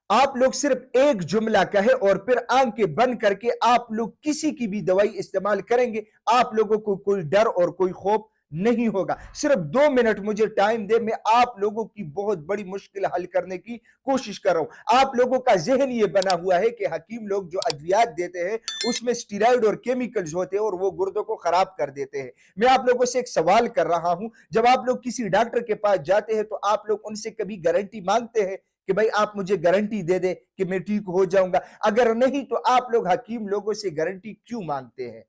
آپ لوگ صرف ایک جملہ کہے اور پھر آنکھیں بند کر کے آپ لوگ کسی کی بھی دوائی استعمال کریں گے، آپ لوگوں کو کوئی ڈر اور کوئی خوف نہیں ہوگا۔ صرف 2 منٹ مجھے ٹائم دے، میں آپ لوگوں کی بہت بڑی مشکل حل کرنے کی کوشش کر رہا ہوں۔ آپ لوگوں کا ذہن یہ بنا ہوا ہے کہ حکیم لوگ جو ادویات دیتے ہیں اس میں اسٹیرائڈ اور کیمیکلز ہوتے ہیں اور وہ گردوں کو خراب کر دیتے ہیں۔ میں آپ لوگوں سے ایک سوال کر رہا ہوں، جب آپ لوگ کسی ڈاکٹر کے پاس جاتے ہیں تو آپ لوگ ان سے کبھی گارنٹی مانگتے ہیں کہ بھائی آپ مجھے گارنٹی دے دے کہ میں ٹھیک ہو جاؤں گا؟ اگر نہیں تو آپ لوگ حکیم لوگوں سے گارنٹی کیوں مانگتے ہیں؟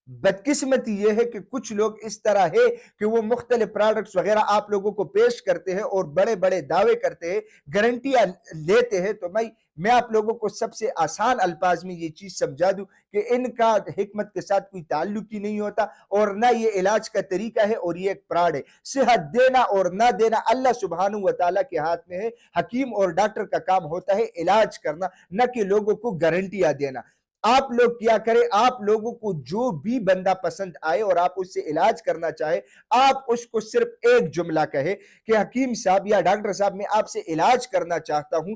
بدقسمتی یہ ہے کہ کچھ لوگ اس طرح ہے کہ وہ مختلف پروڈکٹس وغیرہ آپ لوگوں کو پیش کرتے ہیں اور بڑے بڑے دعوے کرتے ہیں، گارنٹیاں لیتے ہیں۔ تو میں آپ لوگوں کو سب سے آسان الفاظ میں یہ چیز سمجھا دوں کہ ان کا حکمت کے ساتھ کوئی تعلق ہی نہیں ہوتا، اور نہ یہ علاج کا طریقہ ہے، اور یہ ایک فراڈ ہے۔ صحت دینا اور نہ دینا اللہ سبحانہ و تعالیٰ کے ہاتھ میں ہے۔ حکیم اور ڈاکٹر کا کام ہوتا ہے علاج کرنا، نہ کہ لوگوں کو گارنٹیاں دینا۔ آپ لوگ کیا کریں، آپ لوگوں کو جو بھی بندہ پسند آئے اور آپ اس سے علاج کرنا چاہے، آپ اس کو صرف ایک جملہ کہے کہ حکیم صاحب یا ڈاکٹر صاحب میں آپ سے علاج کرنا چاہتا ہوں،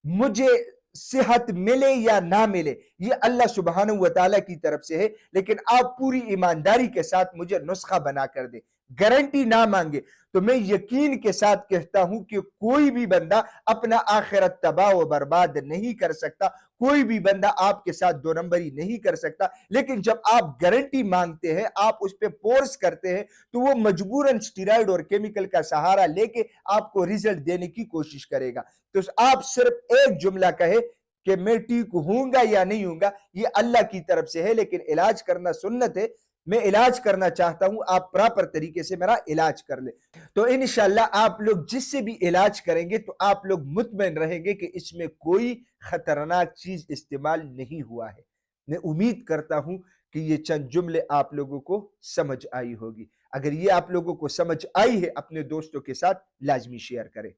مجھے صحت ملے یا نہ ملے یہ اللہ سبحانہ و تعالیٰ کی طرف سے ہے، لیکن آپ پوری ایمانداری کے ساتھ مجھے نسخہ بنا کر دیں، گارنٹی نہ مانگے۔ تو میں یقین کے ساتھ کہتا ہوں کہ کوئی بھی بندہ اپنا آخرت تباہ و برباد نہیں کر سکتا، کوئی بھی بندہ آپ کے ساتھ دو نمبری نہیں کر سکتا، لیکن جب آپ گارنٹی مانگتے ہیں، آپ اس پہ فورس کرتے ہیں، تو وہ مجبوراً اسٹیرائڈ اور کیمیکل کا سہارا لے کے آپ کو ریزلٹ دینے کی کوشش کرے گا۔ تو آپ صرف ایک جملہ کہے کہ میں ٹھیک ہوں گا یا نہیں ہوں گا، یہ اللہ کی طرف سے ہے، لیکن علاج کرنا سنت ہے۔ میں علاج کرنا چاہتا ہوں، آپ پراپر طریقے سے میرا علاج کر لیں۔ تو انشاءاللہ آپ لوگ جس سے بھی علاج کریں گے تو آپ لوگ مطمئن رہیں گے کہ اس میں کوئی خطرناک چیز استعمال نہیں ہوا ہے۔ میں امید کرتا ہوں کہ یہ چند جملے آپ لوگوں کو سمجھ آئی ہوگی۔ اگر یہ آپ لوگوں کو سمجھ آئی ہے، اپنے دوستوں کے ساتھ لازمی شیئر کریں۔